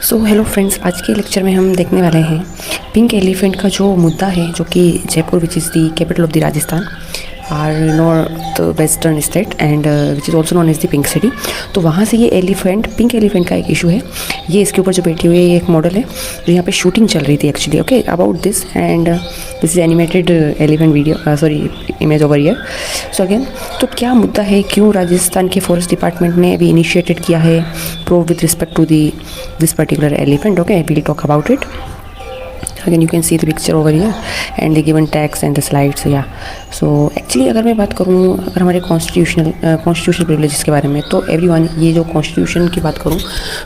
So hello friends, आज के lecture में हम देखने वाले हैं पिंक एलिफेंट का जो मुद्दा है, जो कि Jaipur which is the capital of the Rajasthan are north western state and which is also known as the pink city. तो वहाँ से ये एलिफेंट, पिंक एलिफेंट का एक इशू है। ये इसके ऊपर जो बैठी हुई है, ये एक मॉडल है जो यहाँ पे शूटिंग चल रही थी actually. Okay, about this and this is animated elephant video, sorry image over here. So again, तो क्या मुद्दा है, क्यों राजस्थान के फॉरेस्ट डिपार्टमेंट ने अभी इनिशिएटेड किया है pro with respect to this particular elephant. Okay, we will talk about it. Again, you can see the picture over here and the given text and the slides. Yeah, so actually अगर मैं बात करूँ, अगर हमारे constitutional privileges के बारे में, तो एवरीवन, ये जो कॉन्स्टिट्यूशन की बात करूँ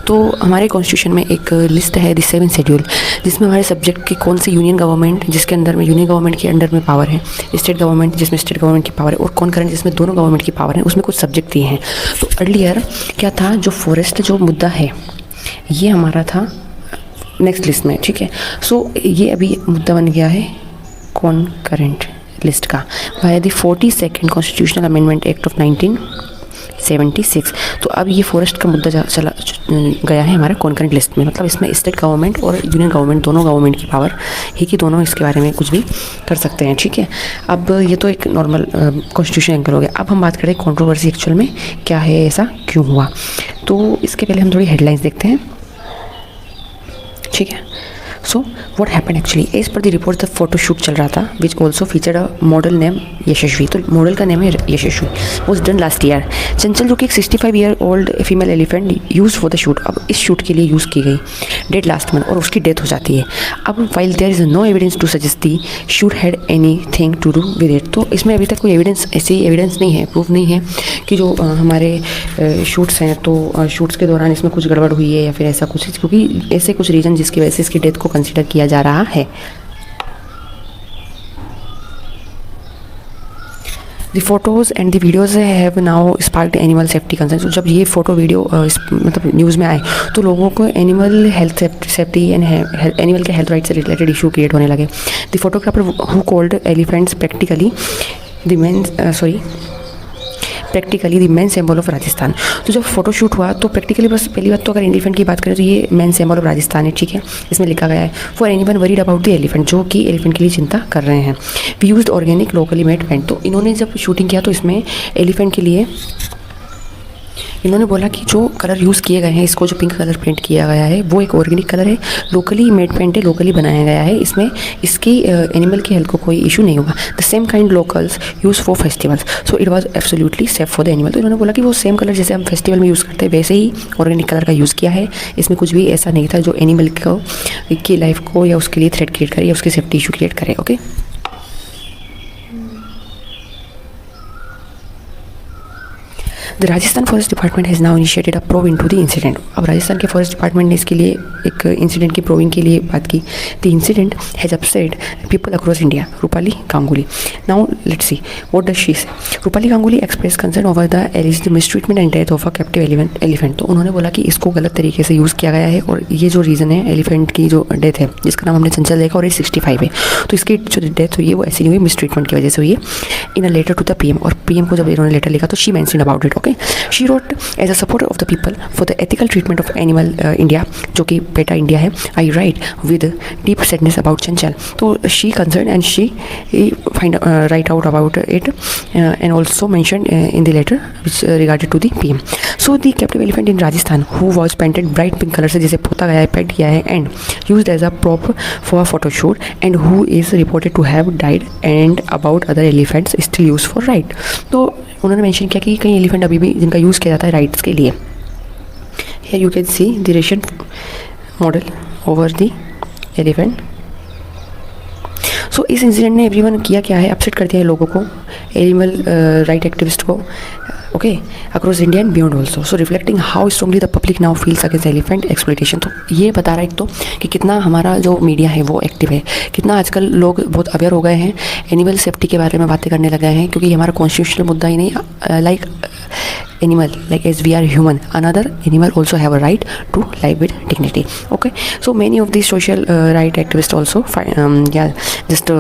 तो हमारे कॉन्स्टिट्यूशन में एक लिस्ट है, द 7 शेड्यूल, जिसमें हमारे सब्जेक्ट के कौन से यूनियन गवर्नमेंट जिसके अंदर में यूनियन गवर्नमेंट के अंडर में पावर है, स्टेट गवर्नमेंट जिसमें स्टेट गवर्नमेंट की पावर है, और कॉन्करेंट जिसमें दोनों गवर्नमेंट की पावर है, उसमें कुछ सब्जेक्ट दिए हैं। तो अर्लियर क्या था, जो फॉरेस्ट जो मुद्दा है ये हमारा था नेक्स्ट लिस्ट में, ठीक है। सो ये अभी मुद्दा बन गया है कॉन्करेंट लिस्ट का by the 42nd constitutional amendment act of 1976। तो अब ये फॉरेस्ट का मुद्दा चला गया है हमारा कॉन्करेंट लिस्ट में। मतलब इसमें स्टेट गवर्नमेंट और यूनियन गवर्नमेंट, दोनों गवर्नमेंट की पावर है कि दोनों इसके बारे में कुछ भी कर सकते हैं, ठीक है। अब ये तो एक नॉर्मल कॉन्स्टिट्यूशन एंगल हो गया। अब हम बात करें कंट्रोवर्सी एक्चुअल में क्या है, ऐसा क्यों हुआ। तो इसके पहले हम थोड़ी हेडलाइंस देखते हैं, ठीक है। So what happened actually, as per the report the photo shoot चल रहा था which also featured a model name Yashasvi. तो मॉडल का नेम है Yashasvi, was done last year. Chanchal, जो कि एक 65 year old female elephant use for the shoot, अब इस शूट के लिए यूज़ की गई, डेड लास्ट मंथ, और उसकी डेथ हो जाती है। अब while there is no evidence to suggest the shoot had anything to do with it. तो इसमें अभी तक कोई एविडेंस, ऐसी एविडेंस नहीं है, प्रूफ नहीं है कि जो हमारे शूट्स हैं तो शूट्स के दौरान इसमें कुछ गड़बड़ हुई है या फिर ऐसा कुछ, क्योंकि ऐसे कुछ रीज़न जिसकी वजह से इसकी डेथ को कंसिडर किया जा रहा है। The photos and the videos have now sparked animal safety concerns। तो जब ये फ़ोटो वीडियो मतलब न्यूज़ में आए तो लोगों को animal health safety and animal के हेल्थ राइट से रिलेटेड इशू क्रिएट होने लगे। The photographer who called elephants practically the main symbol of Rajasthan. तो जब फोटोशूट हुआ तो प्रैक्टिकली, बस पहली बात तो अगर एलिफेंट की बात करें तो ये मेन सिंबल ऑफ राजस्थान है, ठीक है। इसमें लिखा गया है for anyone worried about the elephant, जो कि एलिफेंट के लिए चिंता कर रहे हैं। We used organic locally made paint. तो इन्होंने जब शूटिंग किया तो इसमें एलिफेंट के लिए इन्होंने बोला कि जो कलर यूज़ किए गए हैं, इसको जो पिंक कलर पेंट किया गया है वो एक ऑर्गेनिक कलर है, लोकली मेड पेंट है, लोकली बनाया गया है, इसमें इसकी एनिमल की हेल्थ को कोई इशू नहीं होगा। The same kind locals use for festivals, so it was absolutely safe for the animal. तो इन्होंने बोला कि वो सेम कलर जैसे हम फेस्टिवल में यूज़ करते हैं वैसे ही ऑर्गेनिक कलर का यूज़ किया है, इसमें कुछ भी ऐसा नहीं था जो एनिमल को की लाइफ को या उसके लिए थ्रेट क्रिएट करे या उसकी सेफ्टी इशू क्रिएट करे। Okay, the Rajasthan forest department has now initiated a probe into the incident. अब राजस्थान के फॉरेस्ट डिपार्टमेंट ने इसके लिए एक इंसिडेंट की प्रोविंग के लिए बात की। The incident has upset people across India. Rupali Ganguly, now let's see what does she say. Rupali Ganguly express concern over the alleged mistreatment and death of a captive elephant. तो उन्होंने बोला कि इसको गलत तरीके से यूज़ किया गया है, और ये जो रीज़न है एलिफेंट की जो डेथ है, जिसका नाम हमने चंचल देखा और ये 65 है, तो इसकी जो डेथ हुई है वो ऐसी नहीं हुई, मिसट्रीटमेंट की वजह से हुई है। In a letter to the PM, और पीएम को जब इन्होंने लेटर लिखा तो she mention about it. Okay, she wrote as a supporter of the people for the ethical treatment of animal India, जो कि पेटा इंडिया है, I write with deep sadness about Chanchal. तो she concern and she find right out about it and also mention in the letter which regarded to the PM. So the captive elephant in Rajasthan who was painted bright pink colour से, जिसे पोता गया है, paint किया है, and used as a prop for photoshoot, and who is reported to have died, and about other elephants still use for right. तो उन्होंने mention किया कि कई एलिफेंट अभी भी जिनका यूज़ किया जाता है राइट्स के लिए। Here you can see the ration model over the elephant. So इस इंसिडेंट ने एवरीवन किया क्या है, अपसेट कर दिया है लोगों को, एनिमल राइट एक्टिविस्ट को, okay, across India and beyond also. So reflecting how strongly the public now feels against elephant exploitation. तो ये बता रहा है एक तो कि कितना हमारा जो मीडिया है वो एक्टिव है, कितना आजकल लोग बहुत अवेयर हो गए हैं, एनिमल सेफ्टी के बारे में बातें करने लगे हैं, क्योंकि ये हमारा कॉन्स्टिट्यूशनल मुद्दा ही नहीं, like animal, like as we are human, another animal also have a right to live with dignity. Okay, so many of these social right activists also just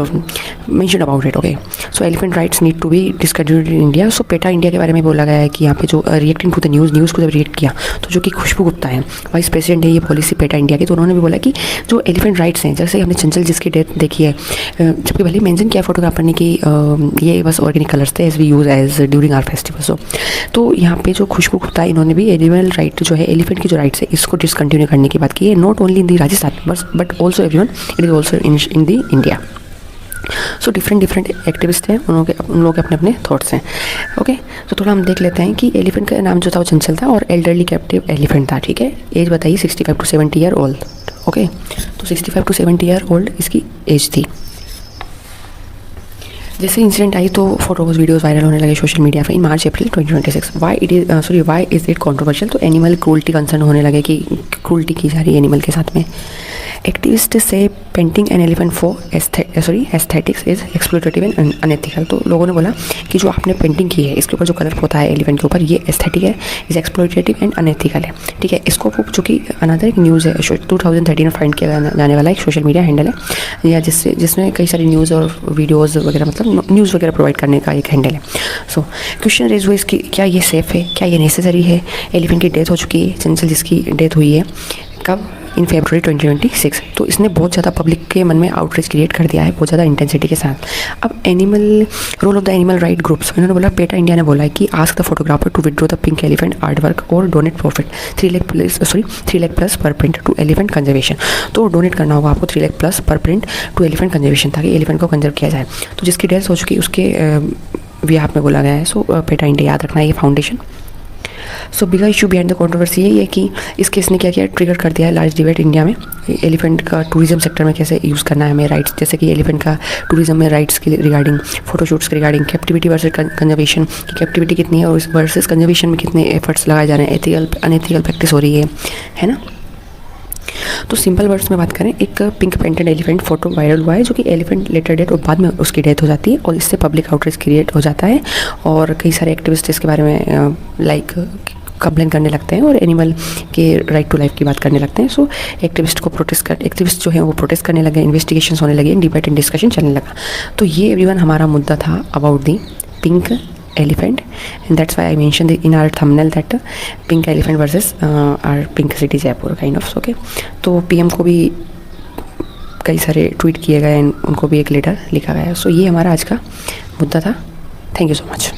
mentioned about it. Okay, so elephant rights need to be discontinued in India. So PETA India के बारे में बोला गया है कि यहाँ पे जो रिएक्टिंग टू द न्यूज़ को जब रिएक्ट किया तो जो कि खुशबू गुप्ता है, वाइस प्रेसिडेंट है ये पॉलिसी PETA इंडिया की, तो उन्होंने भी बोला कि जो एलिफेंट राइट्स हैं, जैसे हमने चंचल जिसकी डेथ देखी है, जबकि भले मेंशन किया फोटोग्राफर ने कि ये बस ऑर्गेनिक कलर्स थे as we use as during our festival. तो यहाँ पे जो खुशबू गुप्ता है इन्होंने भी एनिमल राइट जो है, एलिफेंट की जो राइट्स है इसको डिसकंटिन्यू करने की बात की है, not only in the Rajasthan but also everyone, it is also in the India. So different activist हैं, उन लोगों के अपने अपने थॉट्स हैं। ओके, तो थोड़ा हम देख लेते हैं कि एलिफेंट का नाम जो था वो चंचल था और एल्डरली कैप्टिव एलिफेंट था। ठीक है, एज बताइए 65 to 70 ईयर ओल्ड। ओके, तो 65 to 70 ईयर ओल्ड इसकी एज थी। जैसे इंसिडेंट आई तो फोटोज वीडियोस वायरल होने लगे सोशल मीडिया पे in March April 2026। Why is it controversial? तो एनिमल क्रूल्टी कंसर्न होने लगे कि क्रूल्टी की जा रही है एनिमल के साथ में। एक्टिविस्ट से painting an elephant for aesthetics is exploitative and unethical. तो लोगों ने बोला कि जो आपने पेंटिंग की है इसके ऊपर जो कलर होता है एलिफेंट के ऊपर, ये एस्थेटिक है, इज एक्सप्लोटेटिव एंड अनएथिकल है। ठीक है, इसको जो कि अनदर एक न्यूज़ है 2013 में फाइंड किया जाने वाला एक सोशल मीडिया हैंडल है, या जिसमें कई सारी न्यूज़ और वीडियोज़ वगैरह, मतलब न्यूज़ वगैरह प्रोवाइड करने का एक हैंडल है। सो क्वेश्चन रेज हुआ इसकी, क्या ये सेफ़ है, क्या ये नेसेसरी है? एलिफेंट की डेथ हो चुकी है, चंचल जिसकी डेथ हुई है कब, इन फरवरी 2026। तो इसने बहुत ज़्यादा पब्लिक के मन में आउटरीच क्रिएट कर दिया है, बहुत ज़्यादा इंटेंसिटी के साथ। अब role of the animal right groups, इन्होंने बोला, PETA इंडिया ने बोला है कि ask the photographer to withdraw the pink elephant art work और donate profit 3 lakh plus per print to elephant conservation. तो डोनेट करना होगा आपको 3 lakh plus per print to elephant conservation, ताकि एलिफेंट को कंजर्व किया जाए। तो जिसकी डेथ हो चुकी उसके बिहाफ में बोला गया है। सो PETA इंडिया याद रखना है ये foundation. So bigger issue behind the controversy ये है कि इस केस ने क्या किया, ट्रिगर कर दिया है लार्ज डिबेट इंडिया में एलिफेंट का टूरिज्म सेक्टर में कैसे यूज़ करना है हमें राइट्स, जैसे कि एलिफेंट का टूरिज्म में राइट्स के रिगार्डिंग, फोटोशूट्स के रिगार्डिंग, कैप्टिविटी वर्सेस कंजर्वेशन की कैप्टिविटी कितनी है और इस वर्सेस कंजर्वेशन में कितने एफर्ट्स लगाए जा रहे हैं, एथिकल अनएथिकल प्रैक्टिस हो रही है ना। तो सिंपल वर्ड्स में बात करें, एक pink painted elephant photo viral हुआ है जो कि एलिफेंट लेटर डेट और बाद में उसकी डेथ हो जाती है और इससे पब्लिक आउटरीच क्रिएट हो जाता है और कई सारे एक्टिविस्ट इसके बारे में कंप्लेन करने लगते हैं और एनिमल के राइट टू लाइफ की बात करने लगते हैं। सो एक्टिविस्ट जो है वो प्रोटेस्ट करने लगे, इन्वेस्टिगेशंस होने लगे, डिबेट एंड डिस्कशन चलने लगा। तो ये एवरीवन हमारा मुद्दा था about the pink elephant, and that's why I mentioned in our thumbnail that pink elephant versus our pink city Jaipur kind of. Okay, तो PM को भी कई सारे ट्वीट किए गए, उनको भी एक लेटर लिखा गया। सो ये हमारा आज का मुद्दा था। Thank you so much.